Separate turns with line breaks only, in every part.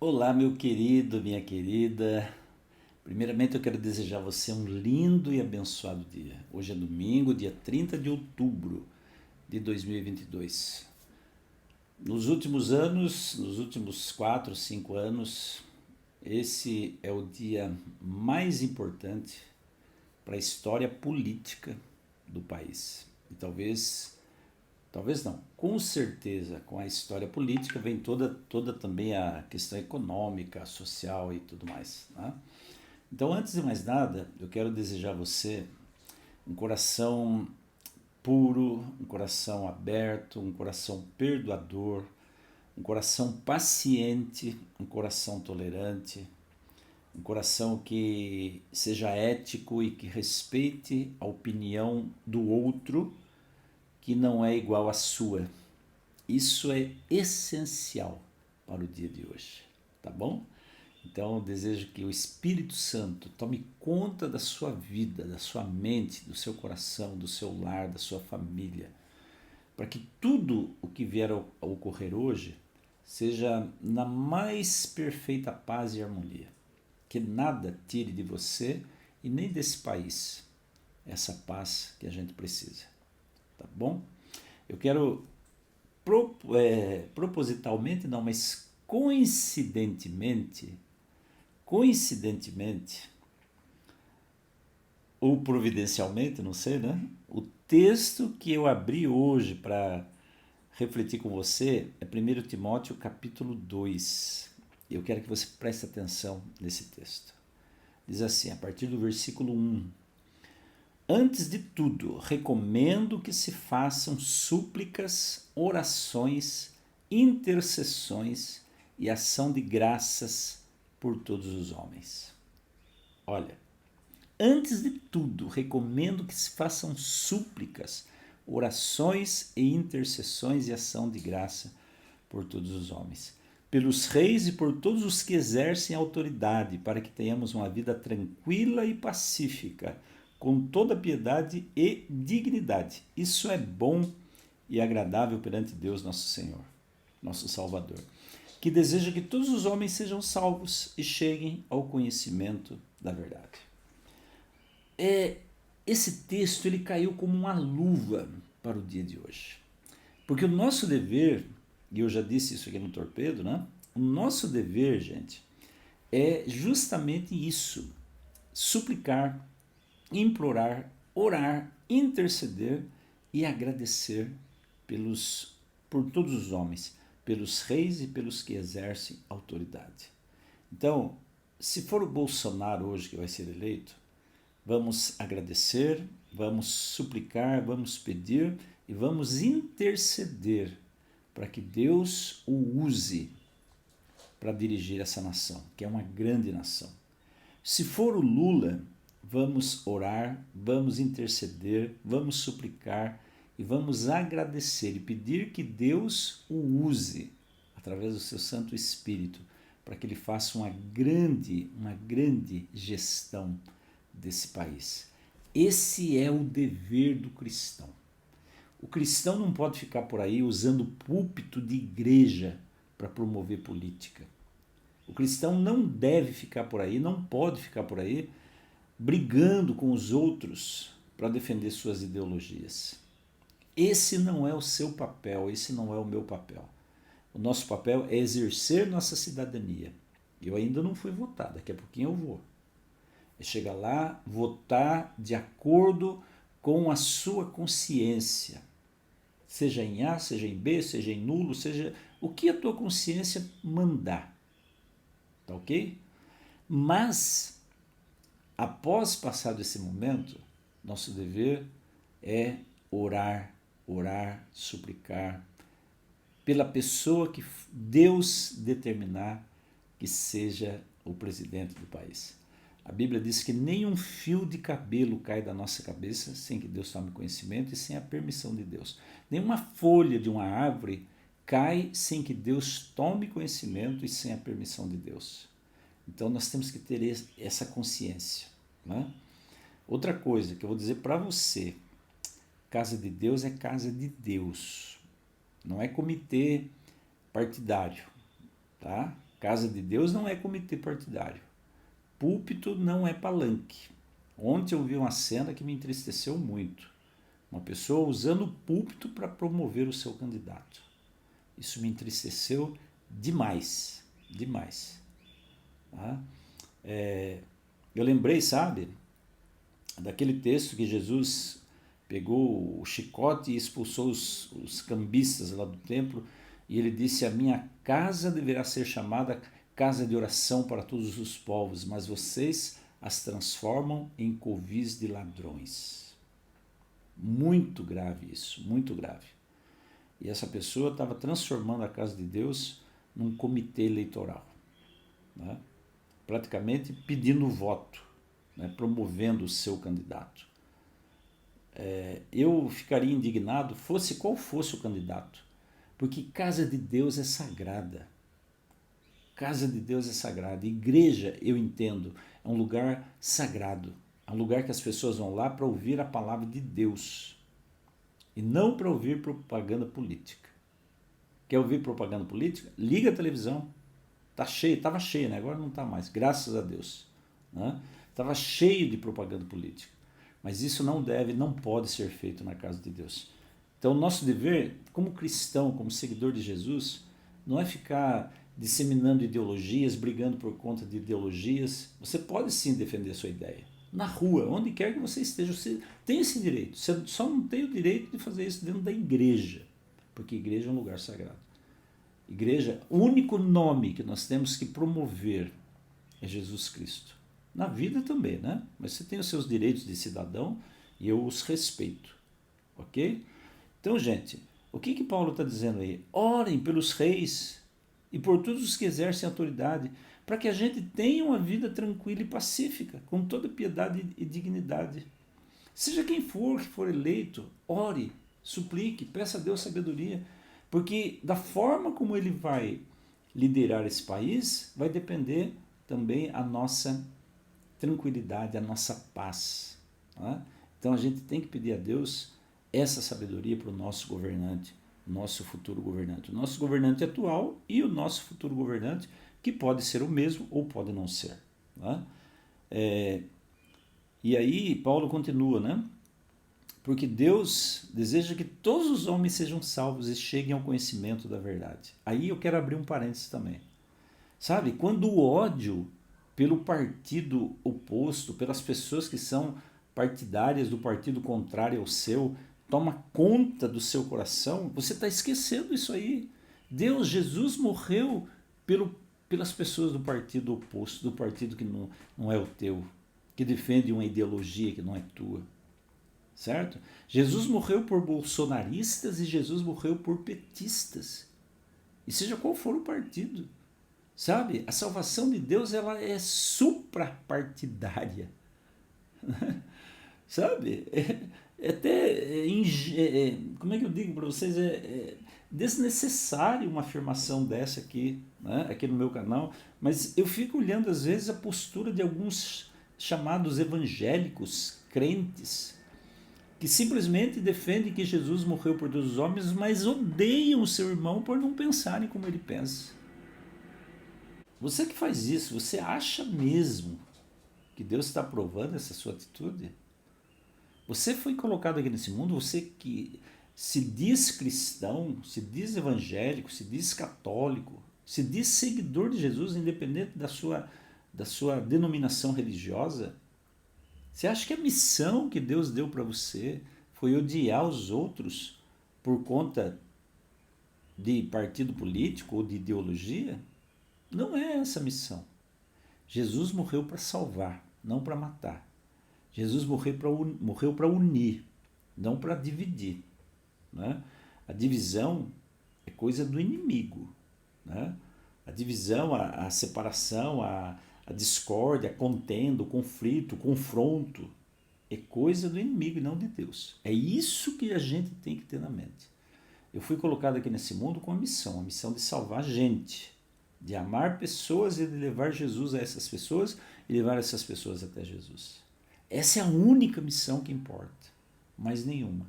Olá, meu querido, minha querida. Primeiramente, eu quero desejar a você um lindo e abençoado dia. Hoje é domingo, dia 30 de outubro de 2022. Nos últimos anos, nos últimos 4, 5 anos, esse é o dia mais importante para a história política do país. E talvez não, com certeza, com a história política vem toda também a questão econômica, social e tudo mais, né? Então, antes de mais nada, eu quero desejar a você um coração puro, um coração aberto, um coração perdoador, um coração paciente, um coração tolerante, um coração que seja ético e que respeite a opinião do outro que não é igual à sua. Isso é essencial para o dia de hoje, tá bom? Então eu desejo que o Espírito Santo tome conta da sua vida, da sua mente, do seu coração, do seu lar, da sua família, para que tudo o que vier a ocorrer hoje seja na mais perfeita paz e harmonia. Que nada tire de você e nem desse país essa paz que a gente precisa, tá bom? Eu quero propositalmente, não, mas coincidentemente, ou providencialmente, não sei, né? O texto que eu abri hoje para refletir com você é 1 Timóteo capítulo 2. Eu quero que você preste atenção nesse texto. Diz assim, a partir do versículo 1. Antes de tudo, recomendo que se façam súplicas, orações, intercessões e ação de graças por todos os homens. Olha, antes de tudo, recomendo que se façam súplicas, orações e intercessões e ação de graça por todos os homens, pelos reis e por todos os que exercem autoridade, para que tenhamos uma vida tranquila e pacífica, com toda piedade e dignidade. Isso é bom e agradável perante Deus nosso Senhor, nosso Salvador, que deseja que todos os homens sejam salvos e cheguem ao conhecimento da verdade. Esse texto ele caiu como uma luva para o dia de hoje. Porque o nosso dever, e eu já disse isso aqui no Torpedo, né? O nosso dever, gente, é justamente isso: suplicar, implorar, orar, interceder e agradecer por todos os homens, pelos reis e pelos que exercem autoridade. Então, se for o Bolsonaro hoje que vai ser eleito, vamos agradecer, vamos suplicar, vamos pedir e vamos interceder para que Deus o use para dirigir essa nação, que é uma grande nação. Se for o Lula, vamos orar, vamos interceder, vamos suplicar e vamos agradecer e pedir que Deus o use através do seu Santo Espírito para que ele faça uma grande gestão desse país. Esse é o dever do cristão. O cristão não pode ficar por aí usando púlpito de igreja para promover política. O cristão não deve ficar por aí, não pode ficar por aí brigando com os outros para defender suas ideologias. Esse não é o seu papel, esse não é o meu papel. O nosso papel é exercer nossa cidadania. Eu ainda não fui votar, daqui a pouquinho eu vou. É chegar lá, votar de acordo com a sua consciência. Seja em A, seja em B, seja em nulo, seja o que a tua consciência mandar. Tá ok? Mas, após passado esse momento, nosso dever é orar, suplicar pela pessoa que Deus determinar que seja o presidente do país. A Bíblia diz que nenhum fio de cabelo cai da nossa cabeça sem que Deus tome conhecimento e sem a permissão de Deus. Nenhuma folha de uma árvore cai sem que Deus tome conhecimento e sem a permissão de Deus. Então nós temos que ter essa consciência, né? Outra coisa que eu vou dizer para você: casa de Deus é casa de Deus, não é comitê partidário, tá? Casa de Deus não é comitê partidário. Púlpito não é palanque. Ontem eu vi uma cena que me entristeceu muito. Uma pessoa usando o púlpito para promover o seu candidato. Isso me entristeceu demais, demais. Tá? Eu lembrei, sabe, daquele texto que Jesus pegou o chicote e expulsou os cambistas lá do templo, e ele disse: a minha casa deverá ser chamada casa de oração para todos os povos, mas vocês as transformam em covis de ladrões. Muito grave isso, muito grave. E essa pessoa estava transformando a casa de Deus num comitê eleitoral, né? Praticamente pedindo voto, né? Promovendo o seu candidato. Eu ficaria indignado, fosse qual fosse o candidato, porque casa de Deus é sagrada. Casa de Deus é sagrada. Igreja, eu entendo, é um lugar sagrado. É um lugar que as pessoas vão lá para ouvir a palavra de Deus e não para ouvir propaganda política. Quer ouvir propaganda política? Liga a televisão. Tá cheio, estava cheio, né? Agora não está mais, graças a Deus. Estava cheio de propaganda política. Mas isso não pode ser feito na casa de Deus. Então, o nosso dever, como cristão, como seguidor de Jesus, não é ficar disseminando ideologias, brigando por conta de ideologias. Você pode sim defender a sua ideia. Na rua, onde quer que você esteja, você tem esse direito. Você só não tem o direito de fazer isso dentro da igreja, porque igreja é um lugar sagrado. Igreja, o único nome que nós temos que promover é Jesus Cristo. Na vida também, né? Mas você tem os seus direitos de cidadão e eu os respeito. Ok? Então, gente, o que Paulo está dizendo aí? Orem pelos reis e por todos os que exercem autoridade, para que a gente tenha uma vida tranquila e pacífica, com toda piedade e dignidade. Seja quem for que for eleito, ore, suplique, peça a Deus sabedoria, porque da forma como ele vai liderar esse país, vai depender também a nossa tranquilidade, a nossa paz. Tá? Então a gente tem que pedir a Deus essa sabedoria para o nosso governante, nosso futuro governante. O nosso governante atual e o nosso futuro governante, que pode ser o mesmo ou pode não ser. Tá? E aí Paulo continua, né? Porque Deus deseja que todos os homens sejam salvos e cheguem ao conhecimento da verdade. Aí eu quero abrir um parênteses também. Sabe, quando o ódio pelo partido oposto, pelas pessoas que são partidárias do partido contrário ao seu, toma conta do seu coração, você está esquecendo isso aí. Jesus morreu pelas pessoas do partido oposto, do partido que não é o teu, que defende uma ideologia que não é tua. Certo? Jesus morreu por bolsonaristas e Jesus morreu por petistas. E seja qual for o partido. Sabe? A salvação de Deus, ela é suprapartidária. Sabe? Como é que eu digo para vocês? É desnecessário uma afirmação dessa aqui, né? Aqui no meu canal, mas eu fico olhando às vezes a postura de alguns chamados evangélicos, crentes, que simplesmente defendem que Jesus morreu por todos os homens, mas odeiam o seu irmão por não pensarem como ele pensa. Você que faz isso, você acha mesmo que Deus está aprovando essa sua atitude? Você foi colocado aqui nesse mundo, você que se diz cristão, se diz evangélico, se diz católico, se diz seguidor de Jesus, independente da sua denominação religiosa. Você acha que a missão que Deus deu para você foi odiar os outros por conta de partido político ou de ideologia? Não é essa a missão. Jesus morreu para salvar, não para matar. Jesus morreu para unir, não para dividir. Né? A divisão é coisa do inimigo. Né? A divisão, a separação, a discórdia, a contenda, o conflito, o confronto é coisa do inimigo e não de Deus. É isso que a gente tem que ter na mente. Eu fui colocado aqui nesse mundo com a missão de salvar gente, de amar pessoas e de levar Jesus a essas pessoas e levar essas pessoas até Jesus. Essa é a única missão que importa, mais nenhuma.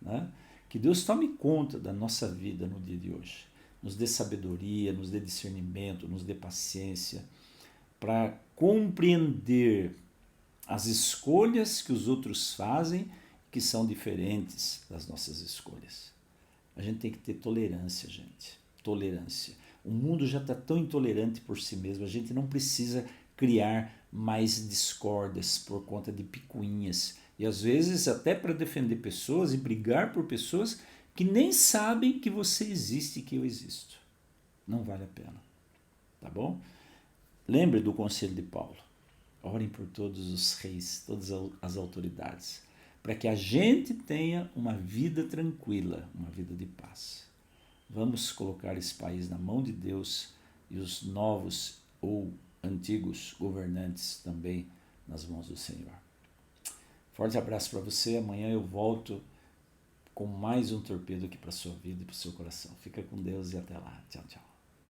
Né? Que Deus tome conta da nossa vida no dia de hoje. nos dê sabedoria, nos dê discernimento, nos dê paciência, para compreender as escolhas que os outros fazem, que são diferentes das nossas escolhas. A gente tem que ter tolerância, gente. Tolerância. O mundo já está tão intolerante por si mesmo, a gente não precisa criar mais discórdias por conta de picuinhas. E às vezes até para defender pessoas e brigar por pessoas que nem sabem que você existe e que eu existo. Não vale a pena. Tá bom? Lembre do conselho de Paulo. Orem por todos os reis, todas as autoridades, para que a gente tenha uma vida tranquila, uma vida de paz. Vamos colocar esse país na mão de Deus e os novos ou antigos governantes também nas mãos do Senhor. Forte abraço para você. Amanhã eu volto com mais um torpedo aqui para a sua vida e para o seu coração. Fica com Deus e até lá. Tchau, tchau.